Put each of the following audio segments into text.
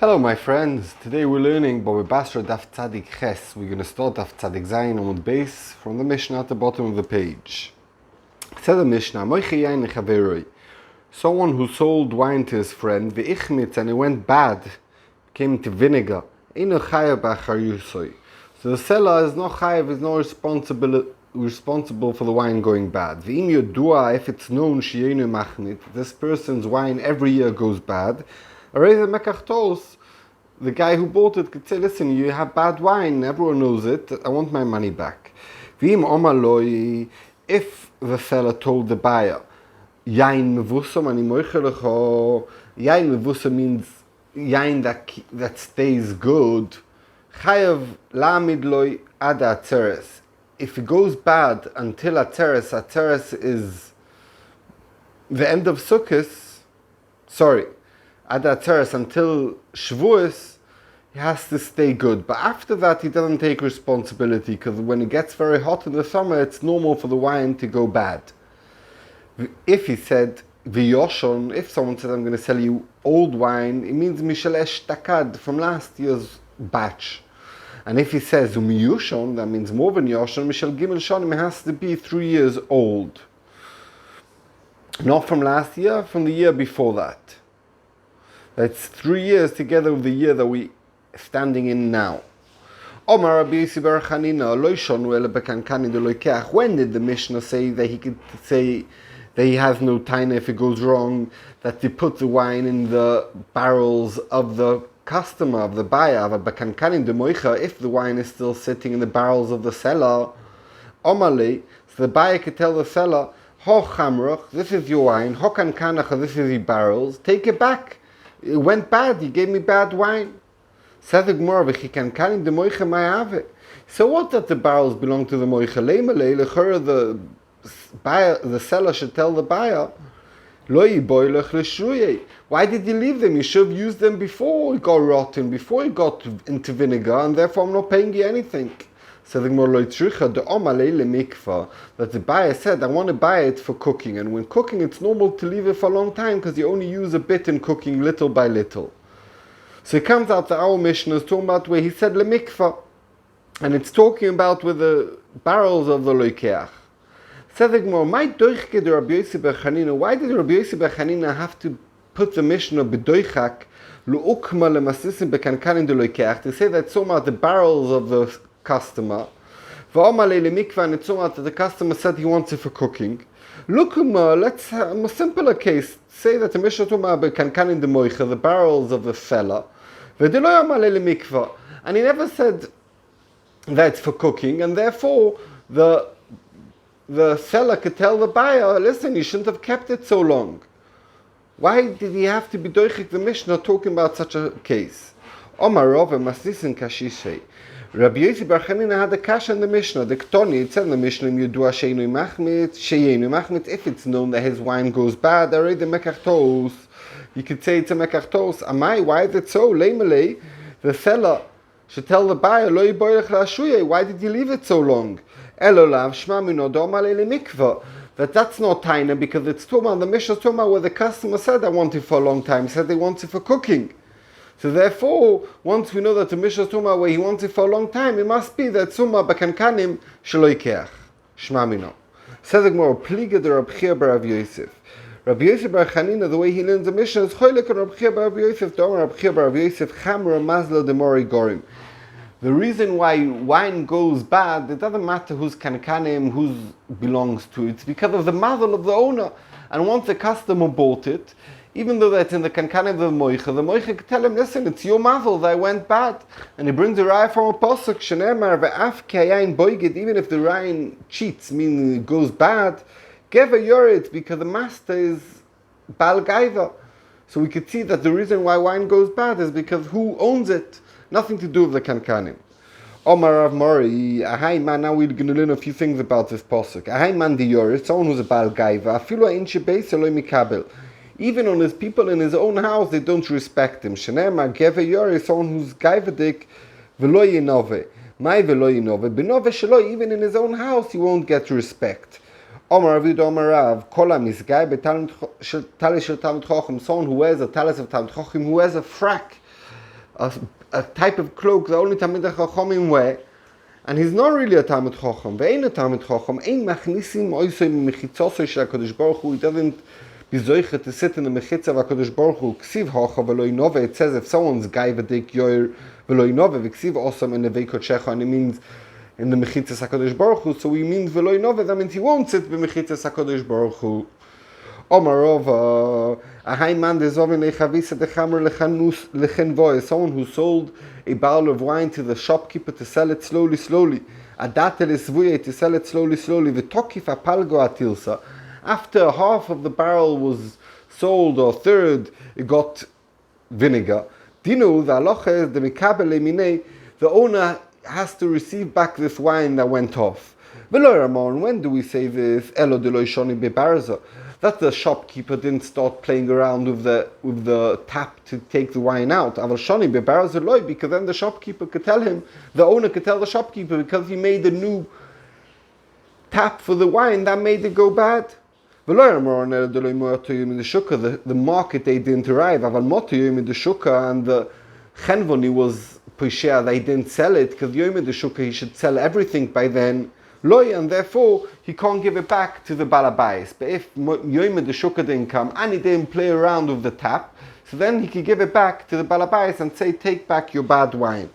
Hello my friends, today we're learning Baba Basra Daf Tzadik Ches. We're going to start Daf Tzadik Zayin on the base from the Mishnah at the bottom of the page. Said the Mishnah, Moiche yain lechaveroi. Someone who sold wine to his friend, v'ichmitz, and it went bad, came to vinegar. Eino chayav b'achar yusoi. So the seller is not chayav, is not responsible for the wine going bad. V'im yodua, if it's known she'einu machnit, this person's wine every year goes bad. Aryeh mekachtos, the guy who bought it could say, listen, you have bad wine, everyone knows it, I want my money back. V'im omaloi, if the seller told the buyer, yain mevusam ani moichelecho, yain mevusam means yain that stays good, chayav lamid loi ad atzeres. If it goes bad until atzeres is the end of Sukkot, ad atzeres until Shavuos, he has to stay good. But after that, he doesn't take responsibility, because when it gets very hot in the summer, it's normal for the wine to go bad. If he said, v'yoshon, if someone said, I'm going to sell you old wine, it means mishalesh takad, from last year's batch. And if he says, umiyushon, that means more than yoshon, mishal gimel shonim, it has to be 3 years old. Not from last year, from the year before that. That's 3 years together with the year that we're standing in now. When did the Mishnah say that he could say that he has no taina if it goes wrong, that they put the wine in the barrels of the customer, of the buyer, if the wine is still sitting in the barrels of the seller? So the buyer could tell the seller, this is your wine, this is your barrels, take it back. It went bad, you gave me bad wine. So what that the barrels belong to the moicha? The seller should tell the buyer, why did you leave them? You should have used them before it got rotten, before it got into vinegar, and therefore I'm not paying you anything. So the that the buyer said, I want to buy it for cooking, and when cooking it's normal to leave it for a long time because you only use a bit in cooking, little by little. So it comes out that our Mishnah is talking about where he said lemikva, and it's talking about with the barrels of the loikeach. Said the Gemara, why did Rabbi Yossi bar Chanina have to put the Mishnah b'doichak lu'ukma lemasisim bekankanin de loikeach to say that so much the barrels of the customer, and it's so much that the customer said he wants it for cooking. Let's have a simpler case. Say that the Mishnah talking about bekankanin de moicha, the barrels of the seller, and he never said that it's for cooking, and therefore the seller could tell the buyer, listen, you shouldn't have kept it so long. Why did he have to be doichik the Mishnah talking about such a case? Omar Rov Masnisin Kashishei. Rabbi Yossi bar Chanina had a kasha in the Mishnah. The Ktoni, it said in the Mishnah, Sheinu Machmit, if it's known that his wine goes bad, Aryeh mekachtos, you could say it's a mekachtos. Amai, why is it so? Leimelei, the seller should tell the buyer, Lo yiboilech la'ashuye, why did you leave it so long? Elolav shma mino domalei lemikva. That's not taina, because it's Tuma, the Mishnah Tuma, where the customer said, I want it for a long time. He said they want it for cooking. So therefore, once we know that the Mishnah Tuma, where he wants it for a long time, it must be that Tuma bakankanim shaloikeach. Shma mino. Says the Gemara, pliga de Rabbi Chia bar Rabbi Yosef. Rabbi Yosef bar Chanina, the way he learns the Mishnah is choylek on Rabbi Chia bar Rabbi Yosef. Don't Rabbi Chia bar Rabbi Yosef chamra mazla de mori gorim. The reason why wine goes bad, it doesn't matter whose kankanim, whose belongs to it. It's because of the mazel of the owner. And once the customer bought it, even though that's in the kankanim of the moicha could tell him, listen, it's your mazel that went bad. And he brings a raya from a pasuk, shenemar ve'af kayayin boigid, even if the raya cheats, meaning it goes bad, geva yored, because the master is bal gaiva. So we could see that the reason why wine goes bad is because who owns it? Nothing to do with the kankanim. Omar Rav Mori, ahai man, now we're going to learn a few things about this pasuk. Ahai man di yored, someone who's a bal gaiva, afilu inche beis eloi mikabel. Even on his people in his own house, they don't respect him. Shenemar geva yored, someone who's gaivadik, v'lo yinove. Mai v'lo yinove. B'nove shelo, even in his own house, he won't get respect. Omar Rav Omar Rav, kol ha-misgai b'talis shel Talmud Chacham, someone who wears a talis of Talmud Chacham, who wears a frack, a type of cloak that only Talmidei Chachamim wear, and he's not really a Talmid Chacham. Ve'ein a Talmid Chacham, ein machnisim oisoi mechitzosoi shel HaKadosh Baruch Hu. He doesn't be zoiche to sit in the mechitza of HaKadosh Baruch Hu. Ksiv hacha v'lo inove. It says if someone's guy v'dik yoir v'lo inove, v'ksiv osam in the veikochecha, and it means in the mechitzas HaKadosh Baruch Hu. So he means v'lo inove, that means he won't sit in the mechitzas HaKadosh Baruch Hu. Omarova, a high man desovin lechavisa dechamer lechenvoy, someone who sold a barrel of wine to the shopkeeper to sell it slowly. A datel isvuye to sell it slowly. V'tokif apalgo atilsa. After half of the barrel was sold, or third, it got vinegar. Dinu the halacha is the mikabel eminei. The owner has to receive back this wine that went off. V'lo ramon. When do we say this? Elo de lo ishoni bebarza. That the shopkeeper didn't start playing around with the tap to take the wine out. Because then the shopkeeper could tell him, the owner could tell the shopkeeper, because he made a new tap for the wine, that made it go bad. The market day didn't arrive. And the chenvoni was poishea, they didn't sell it, because Yom the Shukka he should sell everything by then. And therefore he can't give it back to the balabais. But if Yom the Shukka didn't come and he didn't play around with the tap, so then he could give it back to the balabais and say, take back your bad wine.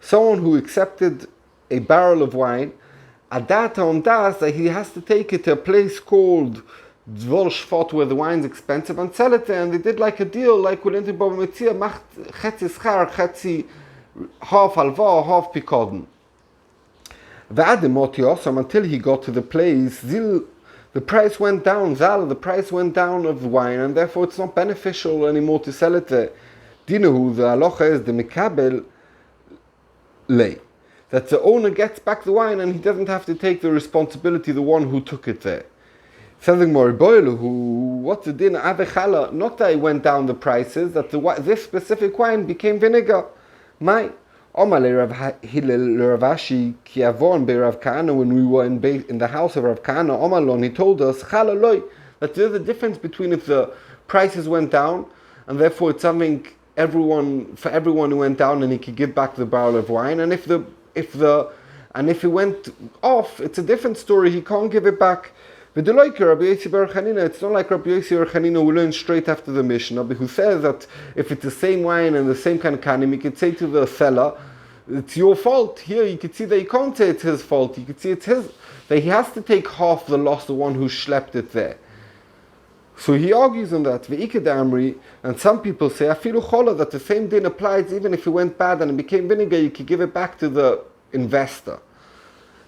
Someone who accepted a barrel of wine, adata on das, that he has to take it to a place called Dvol Shvat, where the wine's expensive, and sell it there. And they did like a deal, like with Inti Baba Metzia, macht chetzi schar, chetzi half halva, half pikodin. Until he got to the place, the price went down, the price went down of the wine, and therefore it's not beneficial anymore to sell it there. Dinahu, the halacha is the mikabel lay, that the owner gets back the wine and he doesn't have to take the responsibility, the one who took it there. Something more what's the din avechala? Not that it went down the prices, that this specific wine became vinegar. My Omale Rav Hillel Ravashi Kiavon be Rav Kahana, when we were in the house of Rav Kahana Omalon, he told us Chalaloi, that there's a difference between if the prices went down and therefore it's something for everyone who went down and he could give back the barrel of wine, and if it went off, it's a different story, he can't give it back. It's not like Rabbi Yossi or Chanina who learn straight after the Mishnah, who says that if it's the same wine and the same kind of kanim, you could say to the seller, it's your fault. Here you could see that you can't say it's his fault. You could see it's his, that he has to take half the loss, the one who schlepped it there. So he argues on that. And some people say, Afilu chola, that the same din applies even if it went bad and it became vinegar, you could give it back to the investor.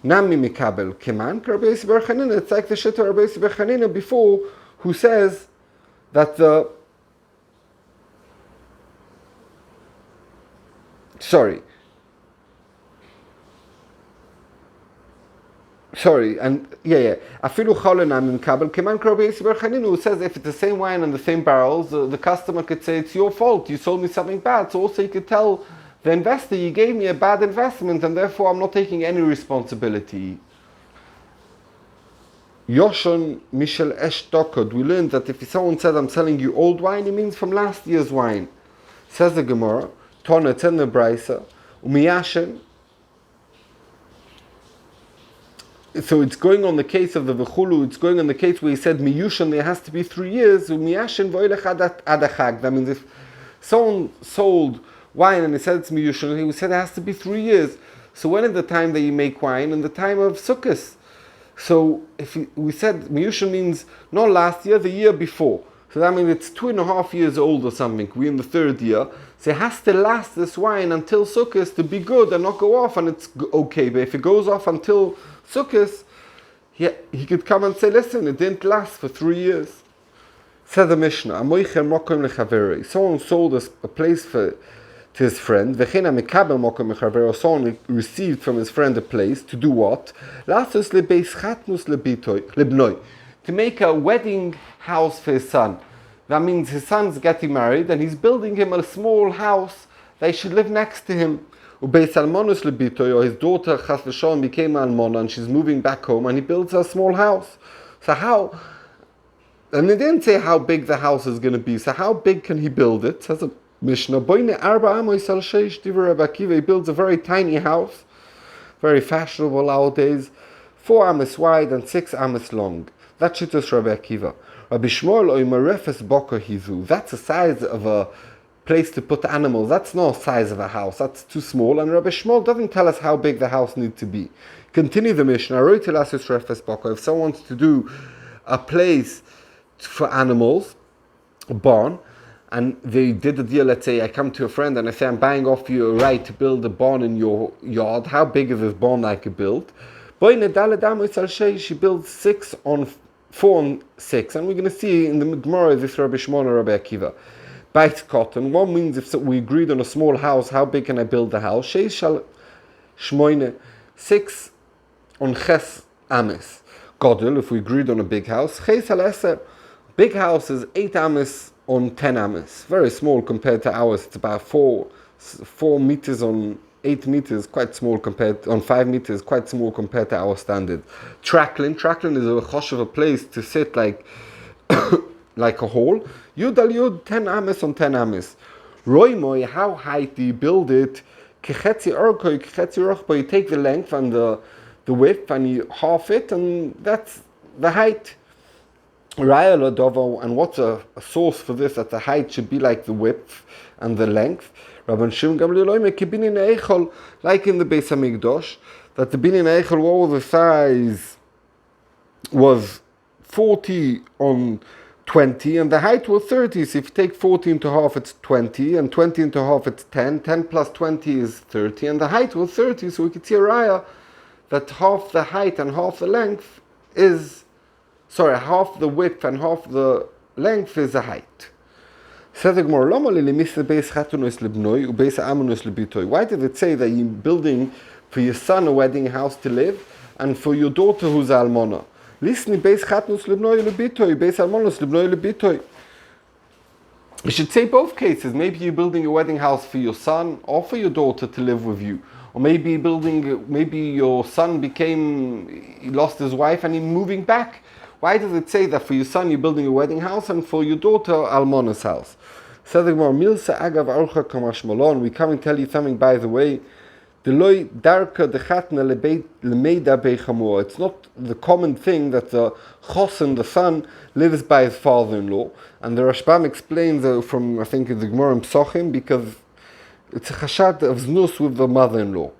Nami mikabel keman Rabbi Yossi bar Chanina. It's like the shit of Rabbi Yossi bar Chanina before, who says that Afilu chala nami mikabel keman Rabbi Yossi bar Chanina, who says if it's the same wine and the same barrels, the customer could say it's your fault. You sold me something bad. So also you could tell the investor, you gave me a bad investment and therefore I'm not taking any responsibility. Yoshon Michel Eshtokod, we learned that if someone says I'm selling you old wine, it means from last year's wine. Says the Gemara, Tona, it's in the Brisa, Umiyashen. So it's going on the case of the Vechulu, it's going on the case where he said Miyushan, there has to be 3 years, Umiyashen voilech adachag. That means if someone sold wine and he said it's miyushan, he said it has to be 3 years. So when is the time that you make wine? In the time of Sukkot. So if we said miyushan means not last year, the year before. So that means it's 2.5 years old or something. We're in the 3rd year. So it has to last this wine until Sukkot to be good and not go off, and it's okay. But if it goes off until Sukkot, he could come and say, listen, it didn't last for 3 years. Said the Mishnah, someone sold us a place to his friend, someone received from his friend a place to do what? To make a wedding house for his son. That means his son's getting married and he's building him a small house. They should live next to him. Ubeis almonus lebitoy, or his daughter Chas v'Shalom became almona and she's moving back home and he builds a small house. So how? And they didn't say how big the house is going to be. So how big can he build it? Says a Mishnah. He builds a very tiny house, very fashionable nowadays, 4 amas wide and 6 amas long. That's Shittus Rabbi Akiva. Rabbi Shmuel oimarefes boker hizu. That's the size of a place to put animals. That's not the size of a house. That's too small. And Rabbi Shmuel doesn't tell us how big the house needs to be. Continue the Mishnah. If someone wants to do a place for animals, a barn, and they did the deal, let's say I come to a friend and I say I'm buying off you a right to build a barn in your yard. How big is this barn I could build? She builds 4 and 6, and we're going to see in the Gemara this Rabbi Shimon or Rabbi Akiva. Bait cotton. One means if we agreed on a small house, how big can I build the house? 6 on ches ames. Godel, if we agreed on a big house. Big house is 8 ames on 10 ames. Very small compared to ours. It's about 4 meters on 8 meters, quite small compared on 5 meters, quite small compared to our standard. Tracklin is a chosh of a place to sit like like a hall. Yud al yud, 10 ames on 10 ames. Roimoy, how high do you build it? Kechetzi orkoi, kechetzi rochbo. You take the length and the width and you half it, and that's the height. Raya Dovo, and what's a source for this, that the height should be like the width and the length? Rabban Shimon Gamliel Oimer kibinin eichel, like in the Beis Hamikdash, that the binin eichel, what was the size? Was 40 on 20, and the height was 30. So if you take 40 into half, it's 20, and 20 into half, it's 10. 10 plus 20 is 30, and the height was 30. So we could see a raya that half the height and half the length is, half the width and half the length is a height. Why did it say that you're building for your son a wedding house to live and for your daughter who's almona? You should say both cases. Maybe you're building a wedding house for your son or for your daughter to live with you. Or maybe your son he lost his wife and he's moving back. Why does it say that for your son you're building a wedding house and for your daughter almona's house? We come and tell you something, by the way. It's not the common thing that the chosen, the son, lives by his father-in-law. And the Rashbam explains from, I think, the Gemara in Psochim, because it's a chashad of znus with the mother-in-law.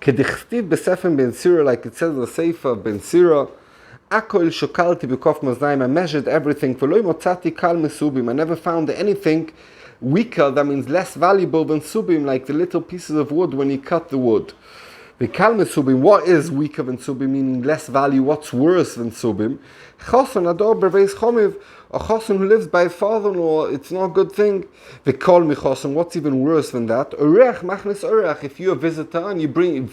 Kedichtiv b'sefen ben Sira, like it says in the Sefer of Ben Sira, Akol shokalti b'kof maznayim, I measured everything. V'loi motzati kal mesubim, I never found anything weaker, that means less valuable than subim, like the little pieces of wood when you cut the wood. The kal mesubim, what is weaker than subim, meaning less value? What's worse than subim? Choson ador b'veis chomiv, a choson who lives by his father-in-law, it's not a good thing. The kol michoson, what's even worse than that? Aryeh machnes aryeh, if you're a visitor and you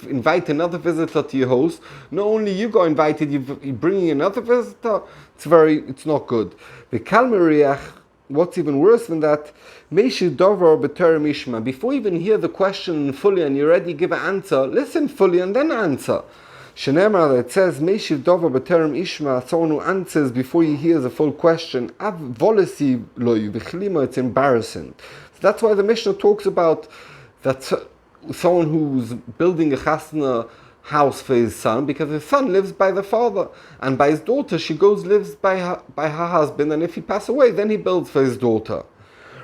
invite another visitor to your house, not only you got invited, you're bringing another visitor, it's not good. The kal aryeh, what's even worse than that? Meishi dover b'terem ishma. Before you even hear the question fully and you already give an answer, listen fully and then answer. Shenemar, it says Meishiv dover b'terem ishma, someone who answers before he hears a full question. Av volesi loy v'chlima, it's embarrassing. So that's why the Mishnah talks about that someone who's building a chasna house for his son, because his son lives by the father, and by his daughter she lives by her husband, and if he passes away, then he builds for his daughter.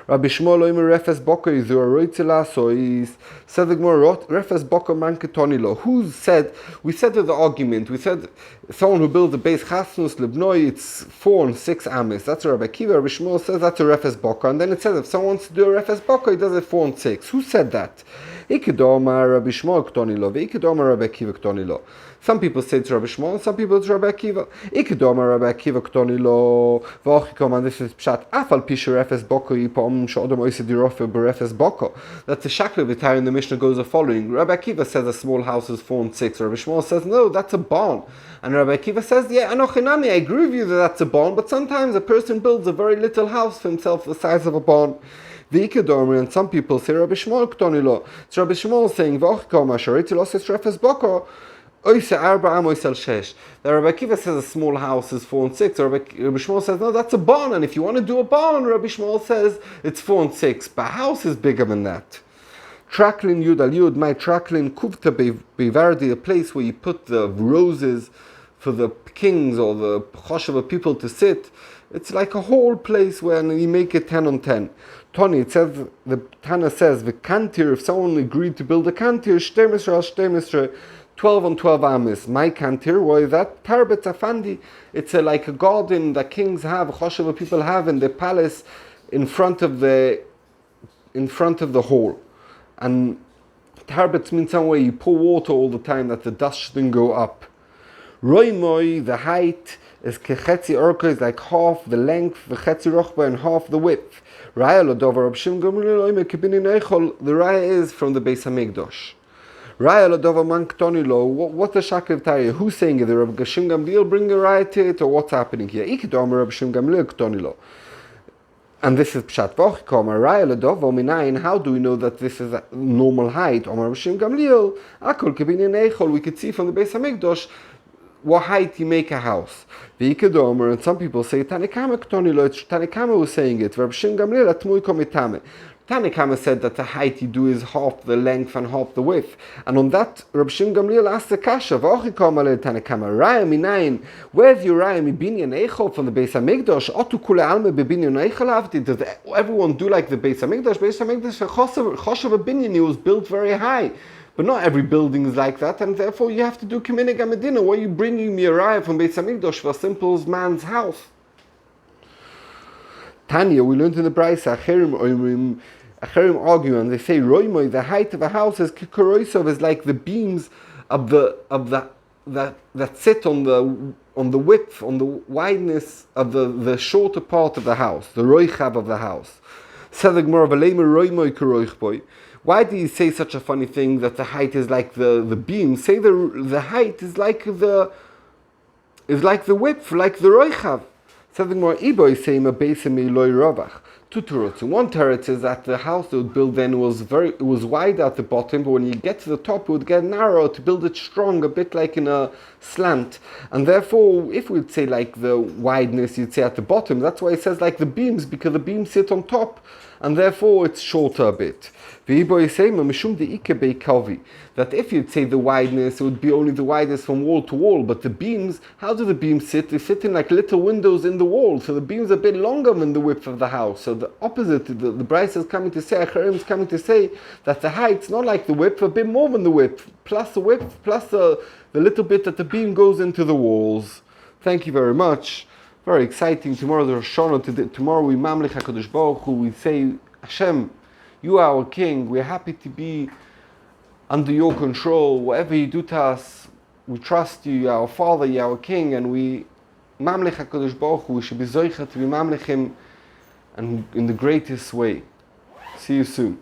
Rabbi Shmuel oimer refes boker izu aroitzela sois. Said the Gemara, refes boker manketonilo. Who said? We said to the argument. We said someone who builds a base chasnus lebnoi, it's 4 and 6 amis. That's a Rabbi Akiva. Rabbi Shmuel says that's a refes boker, and then it says if someone wants to do a refes boker, he does it 4 and 6. Who said that? Ikedoma Rabbi Shmuel ktonilo, v'ikedoma Rabbi Akiva ktonilo. Some people say it's Rabbi Shmuel, some people it's Rabbi Akiva. Ikedoma Rabbi Akiva ktonilo, v'ochikom, and this is pshat. Afal pisher refes boker yipom she'odom oised dirofe berefes boker. That the shakla v'tar in the Mishnah goes the following. Rabbi Akiva says a small house is 4 and 6. Rabbi Shmuel says no, that's a barn. And Rabbi Akiva says, yeah, anochinami, I agree with you that that's a barn, but sometimes a person builds a very little house for himself the size of a barn. V'ikadormer, and some people say Rabbi Shmuel Ktonilo. So Rabbi Shmuel saying, V'ochikol mashariti loses trefes boko, oise arba am oisel shesh. The Rabbi Akiva says a small house is 4 and 6. Rabbi Shmuel says, no, that's a barn, and if you want to do a barn, Rabbi Shmuel says it's 4 and 6. But a house is bigger than that. Traklin Yud al Yud, my Traklin Kuvta Bevardi, a place where you put the roses for the kings or the Chosheva people to sit. It's like a whole place where you make it 10 on 10. Tony, it says, the Tana says, the kantir, if someone agreed to build a kantir, shtemesra al shtemesra, 12 on 12 amis. My kantir, why is that? Tarbet Afandi. It's like a garden that kings have, Chosheva people have in the palace in front of the hall. And tarbets means somewhere you pour water all the time that the dust shouldn't go up. Roimoi, the height, is kechetzi orka, is like half the length, v'chetzi rochba, and half the width. Raya lodover Rabshim Gamliel oime kibini neichol, the raya is from the Beis HaMikdash. Raya lodover man ktonilo, what's the shaklev tarya? Who's saying it? The Rabbi Shim Gamliel bring a raya to it, or what's happening here? Ikidomer Rabbi Shim Gamliel ktonilo. And this is Pshat V'ochikol, Raya lodover minayin, how do we know that this is a normal height? Omer Rabbi Shim Gamliel, akol kibini neichol, we could see from the Beis HaMikdash what height you make a house. V'ikadomer, and some people say Tanekama Ktonilo, Tanekama was saying it. Rabbi Shim Gamliel atmui komitame. Tanekama said that the height you do is half the length and half the width. And on that, Rabbi Shim Gamliel asked the kasha, V'ochikol malei Tanekama, Raya minayin, where's your Raya mi binyan eichel from the Beis HaMikdash? Otu kule alme bebinyan eichel avdi. Does everyone do like the Beis HaMikdash? Beis HaMikdash, Choshev binyan, was built very high. But not every building is like that, and therefore you have to do Kiminig HaMedina. Why are you bringing me a raya from Beis HaMikdash for a simple man's house? Tanya, we learned in the Brisa, Acherim argue, and they say, Roimoi, the height of a house is Kikoroisov, is like the beams of that sit on the width, on the wideness of the shorter part of the house, the roichav of the house. Sedig more of a lamer Roimoi Koroichboi. Why do you say such a funny thing that the height is like the beam? Say the height is like the width, like the roichav. Something more Ibo is saying a basimi loy rovach. Two teruts. One teretz is that the house they would build then was wide at the bottom, but when you get to the top it would get narrow to build it strong, a bit like in a slant. And therefore, if we'd say like the wideness, you'd say at the bottom. That's why it says like the beams, because the beams sit on top, and therefore it's shorter a bit. That if you'd say the wideness, it would be only the wideness from wall to wall, but the beams, how do the beams sit? They sit in like little windows in the wall, so the beams are a bit longer than the width of the house. So the opposite, the Brisa is coming to say, Acharim is coming to say that the height's not like the width, a bit more than the width, plus the width, plus the little bit that the beam goes into the walls. Thank you very much. Very exciting. Tomorrow the Rosh Hashanah. Tomorrow we Mamlech HaKadosh Baruch Hu. We say, Hashem, you are our King. We're happy to be under your control. Whatever you do to us, we trust you. You are our Father, you are our King, and we Mamlech HaKadosh Baruch Hu. We should be zoicha to be Mamlech Him, and in the greatest way. See you soon.